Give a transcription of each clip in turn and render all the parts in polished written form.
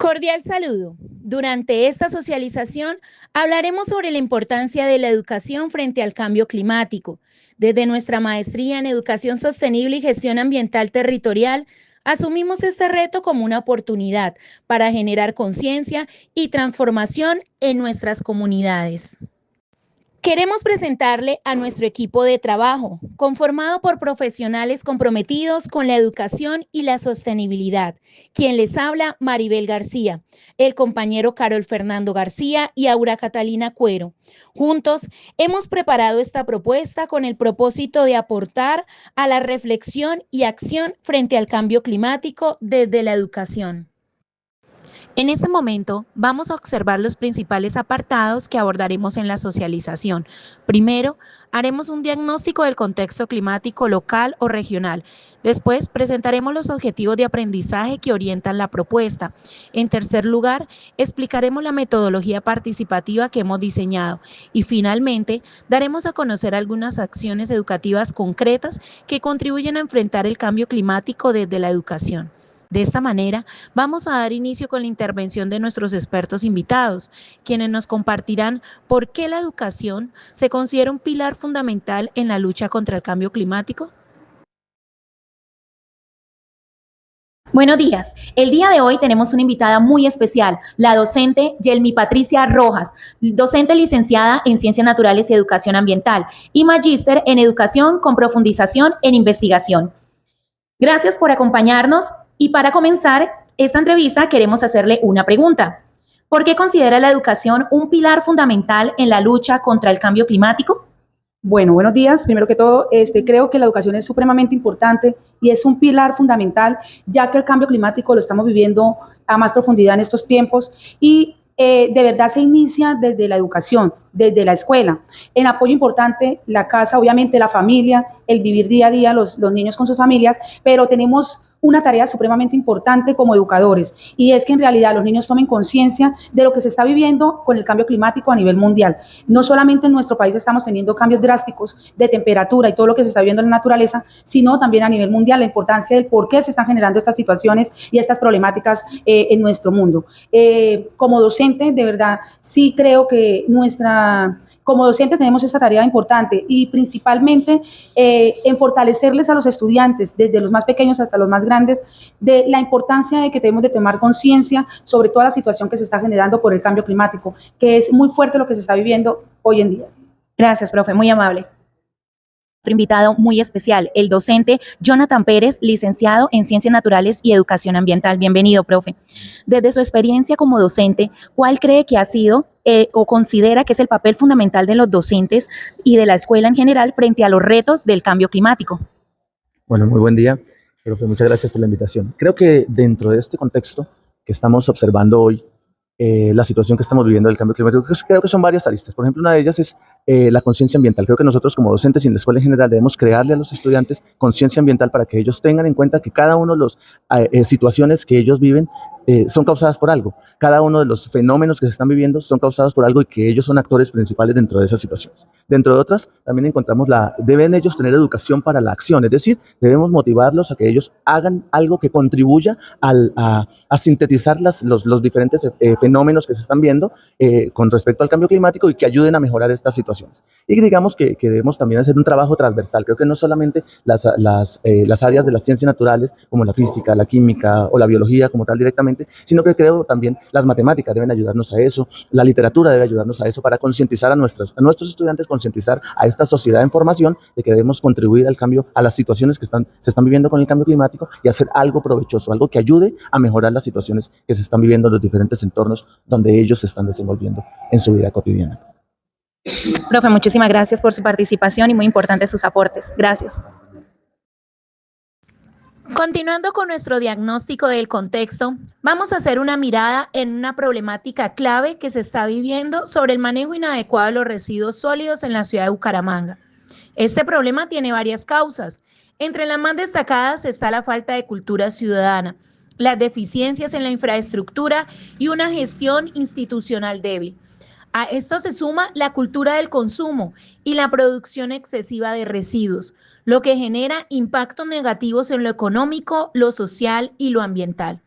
Cordial saludo. Durante esta socialización hablaremos sobre la importancia de la educación frente al cambio climático. Desde nuestra maestría en Educación Sostenible y Gestión Ambiental Territorial, asumimos este reto como una oportunidad para generar conciencia y transformación en nuestras comunidades. Queremos presentarle a nuestro equipo de trabajo, conformado por profesionales comprometidos con la educación y la sostenibilidad. Quien les habla, Maribel García, el compañero Carol Fernando García y Aura Catalina Cuero. Juntos hemos preparado esta propuesta con el propósito de aportar a la reflexión y acción frente al cambio climático desde la educación. En este momento vamos a observar los principales apartados que abordaremos en la socialización. Primero, haremos un diagnóstico del contexto climático local o regional. Después, presentaremos los objetivos de aprendizaje que orientan la propuesta. En tercer lugar, explicaremos la metodología participativa que hemos diseñado. Y finalmente, daremos a conocer algunas acciones educativas concretas que contribuyen a enfrentar el cambio climático desde la educación. De esta manera, vamos a dar inicio con la intervención de nuestros expertos invitados, quienes nos compartirán por qué la educación se considera un pilar fundamental en la lucha contra el cambio climático. Buenos días. El día de hoy tenemos una invitada muy especial, la docente Yelmi Patricia Rojas, docente licenciada en Ciencias Naturales y Educación Ambiental y magíster en Educación con profundización en investigación. Gracias por acompañarnos y para comenzar esta entrevista queremos hacerle una pregunta. ¿Por qué considera la educación un pilar fundamental en la lucha contra el cambio climático? Bueno, buenos días. Primero que todo, creo que la educación es supremamente importante y es un pilar fundamental, ya que el cambio climático lo estamos viviendo a más profundidad en estos tiempos y de verdad se inicia desde la educación, desde la escuela. En apoyo importante, la casa, obviamente la familia, el vivir día a día, los niños con sus familias, pero tenemos una tarea supremamente importante como educadores, y es que en realidad los niños tomen conciencia de lo que se está viviendo con el cambio climático a nivel mundial. No solamente en nuestro país estamos teniendo cambios drásticos de temperatura y todo lo que se está viendo en la naturaleza, sino también a nivel mundial, la importancia del por qué se están generando estas situaciones y estas problemáticas en nuestro mundo. Como docente, de verdad, sí creo que como docentes tenemos esa tarea importante y principalmente en fortalecerles a los estudiantes, desde los más pequeños hasta los más grandes, de la importancia de que tenemos de tomar conciencia sobre toda la situación que se está generando por el cambio climático, que es muy fuerte lo que se está viviendo hoy en día. Gracias, profe, muy amable. Otro invitado muy especial, el docente Jonathan Pérez, licenciado en Ciencias Naturales y Educación Ambiental. Bienvenido, profe. Desde su experiencia como docente, ¿cuál cree que ha sido o considera que es el papel fundamental de los docentes y de la escuela en general frente a los retos del cambio climático? Bueno, muy buen día, profe, muchas gracias por la invitación. Creo que dentro de este contexto que estamos observando hoy, la situación que estamos viviendo del cambio climático, creo que son varias aristas. Por ejemplo, una de ellas es la conciencia ambiental. Creo que nosotros como docentes y en la escuela en general debemos crearle a los estudiantes conciencia ambiental para que ellos tengan en cuenta que cada uno de las situaciones que ellos viven son causadas por algo. Cada uno de los fenómenos que se están viviendo son causados por algo y que ellos son actores principales dentro de esas situaciones. Dentro de otras, también encontramos deben ellos tener educación para la acción, es decir, debemos motivarlos a que ellos hagan algo que contribuya a sintetizar los diferentes fenómenos que se están viendo con respecto al cambio climático y que ayuden a mejorar estas situaciones. Y digamos que debemos también hacer un trabajo transversal. Creo que no solamente las áreas de las ciencias naturales, como la física, la química o la biología como tal directamente, sino que creo también las matemáticas deben ayudarnos a eso, la literatura debe ayudarnos a eso para concientizar a nuestros estudiantes, concientizar a esta sociedad en formación de que debemos contribuir al cambio, a las situaciones que se están viviendo con el cambio climático y hacer algo provechoso, algo que ayude a mejorar las situaciones que se están viviendo en los diferentes entornos donde ellos se están desenvolviendo en su vida cotidiana. Profe, muchísimas gracias por su participación y muy importantes sus aportes. Gracias. Continuando con nuestro diagnóstico del contexto, vamos a hacer una mirada en una problemática clave que se está viviendo sobre el manejo inadecuado de los residuos sólidos en la ciudad de Bucaramanga. Este problema tiene varias causas. Entre las más destacadas está la falta de cultura ciudadana, las deficiencias en la infraestructura y una gestión institucional débil. A esto se suma la cultura del consumo y la producción excesiva de residuos, lo que genera impactos negativos en lo económico, lo social y lo ambiental.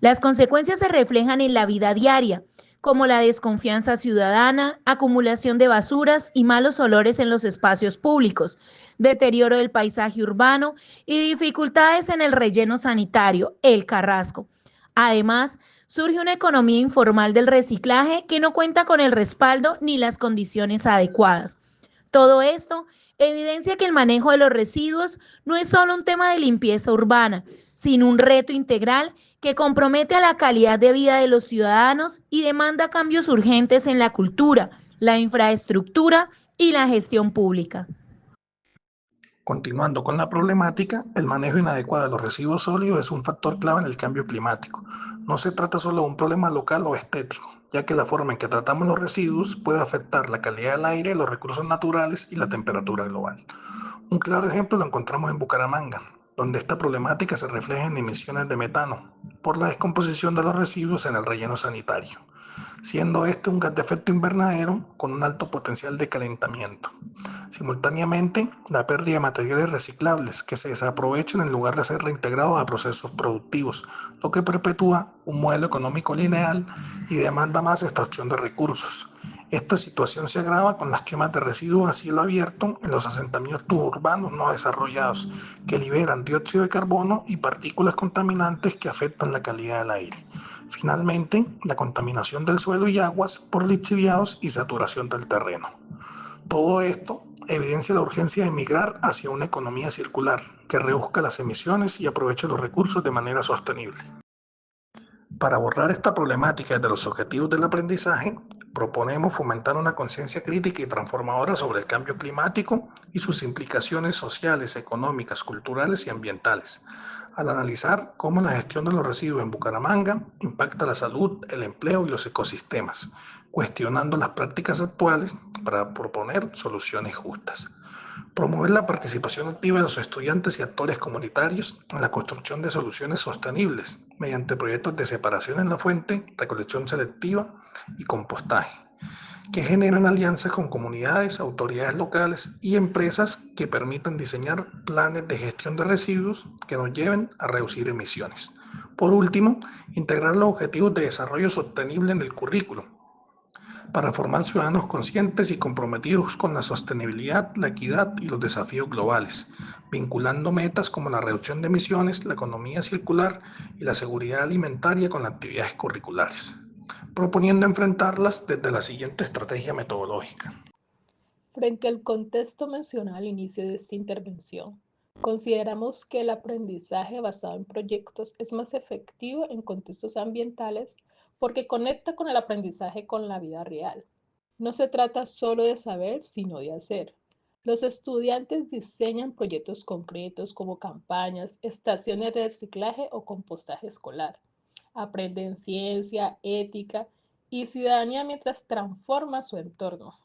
Las consecuencias se reflejan en la vida diaria, como la desconfianza ciudadana, acumulación de basuras y malos olores en los espacios públicos, deterioro del paisaje urbano y dificultades en el relleno sanitario, el Carrasco. Además, surge una economía informal del reciclaje que no cuenta con el respaldo ni las condiciones adecuadas. Todo esto evidencia que el manejo de los residuos no es solo un tema de limpieza urbana, sino un reto integral que compromete a la calidad de vida de los ciudadanos y demanda cambios urgentes en la cultura, la infraestructura y la gestión pública. Continuando con la problemática, el manejo inadecuado de los residuos sólidos es un factor clave en el cambio climático. No se trata solo de un problema local o estético, ya que la forma en que tratamos los residuos puede afectar la calidad del aire, los recursos naturales y la temperatura global. Un claro ejemplo lo encontramos en Bucaramanga, donde esta problemática se refleja en emisiones de metano por la descomposición de los residuos en el relleno sanitario, siendo este un gas de efecto invernadero con un alto potencial de calentamiento. Simultáneamente, la pérdida de materiales reciclables que se desaprovechan en lugar de ser reintegrados a procesos productivos, lo que perpetúa un modelo económico lineal y demanda más extracción de recursos. Esta situación se agrava con las quemas de residuos a cielo abierto en los asentamientos urbanos no desarrollados, que liberan dióxido de carbono y partículas contaminantes que afectan la calidad del aire. Finalmente, la contaminación del suelo y aguas por lixiviados y saturación del terreno. Todo esto evidencia la urgencia de migrar hacia una economía circular que reduzca las emisiones y aproveche los recursos de manera sostenible. Para abordar esta problemática desde los objetivos del aprendizaje, proponemos fomentar una conciencia crítica y transformadora sobre el cambio climático y sus implicaciones sociales, económicas, culturales y ambientales, al analizar cómo la gestión de los residuos en Bucaramanga impacta la salud, el empleo y los ecosistemas, cuestionando las prácticas actuales para proponer soluciones justas. Promover la participación activa de los estudiantes y actores comunitarios en la construcción de soluciones sostenibles mediante proyectos de separación en la fuente, recolección selectiva y compostaje, que generan alianzas con comunidades, autoridades locales y empresas que permitan diseñar planes de gestión de residuos que nos lleven a reducir emisiones. Por último, integrar los objetivos de desarrollo sostenible en el currículo para formar ciudadanos conscientes y comprometidos con la sostenibilidad, la equidad y los desafíos globales, vinculando metas como la reducción de emisiones, la economía circular y la seguridad alimentaria con las actividades curriculares, proponiendo enfrentarlas desde la siguiente estrategia metodológica. Frente al contexto mencionado al inicio de esta intervención, consideramos que el aprendizaje basado en proyectos es más efectivo en contextos ambientales porque conecta con el aprendizaje con la vida real. No se trata solo de saber, sino de hacer. Los estudiantes diseñan proyectos concretos como campañas, estaciones de reciclaje o compostaje escolar. Aprenden ciencia, ética y ciudadanía mientras transforman su entorno.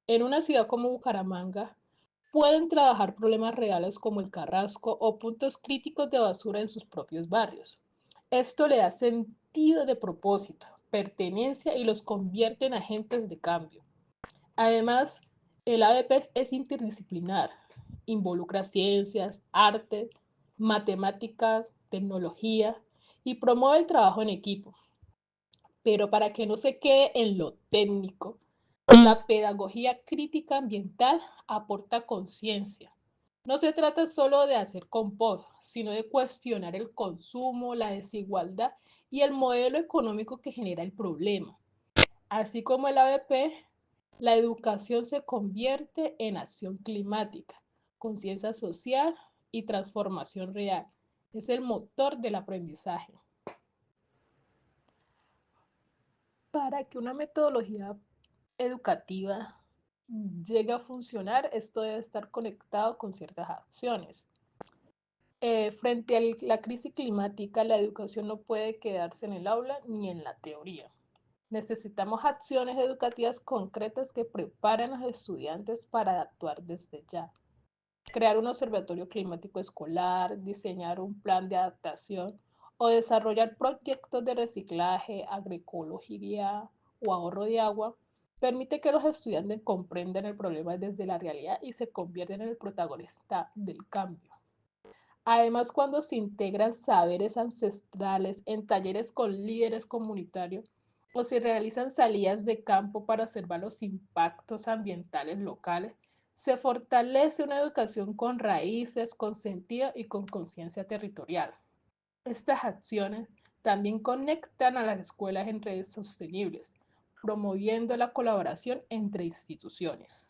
En una ciudad como Bucaramanga, pueden trabajar problemas reales como el Carrasco o puntos críticos de basura en sus propios barrios. Esto le da sentido de propósito, pertenencia y los convierte en agentes de cambio. Además, el ABP es interdisciplinar, involucra ciencias, arte, matemáticas, tecnología y promueve el trabajo en equipo. Pero para que no se quede en lo técnico, la pedagogía crítica ambiental aporta conciencia. No se trata solo de hacer compost, sino de cuestionar el consumo, la desigualdad y el modelo económico que genera el problema. Así como el ABP, la educación se convierte en acción climática, conciencia social y transformación real. Es el motor del aprendizaje. Para que una metodología educativa llegue a funcionar, esto debe estar conectado con ciertas acciones. Frente a la crisis climática, la educación no puede quedarse en el aula ni en la teoría. Necesitamos acciones educativas concretas que preparen a los estudiantes para actuar desde ya. Crear un observatorio climático escolar, diseñar un plan de adaptación o desarrollar proyectos de reciclaje, agroecología o ahorro de agua permite que los estudiantes comprendan el problema desde la realidad y se conviertan en el protagonista del cambio. Además, cuando se integran saberes ancestrales en talleres con líderes comunitarios o se realizan salidas de campo para observar los impactos ambientales locales, se fortalece una educación con raíces, con sentido y con conciencia territorial. Estas acciones también conectan a las escuelas en redes sostenibles, promoviendo la colaboración entre instituciones.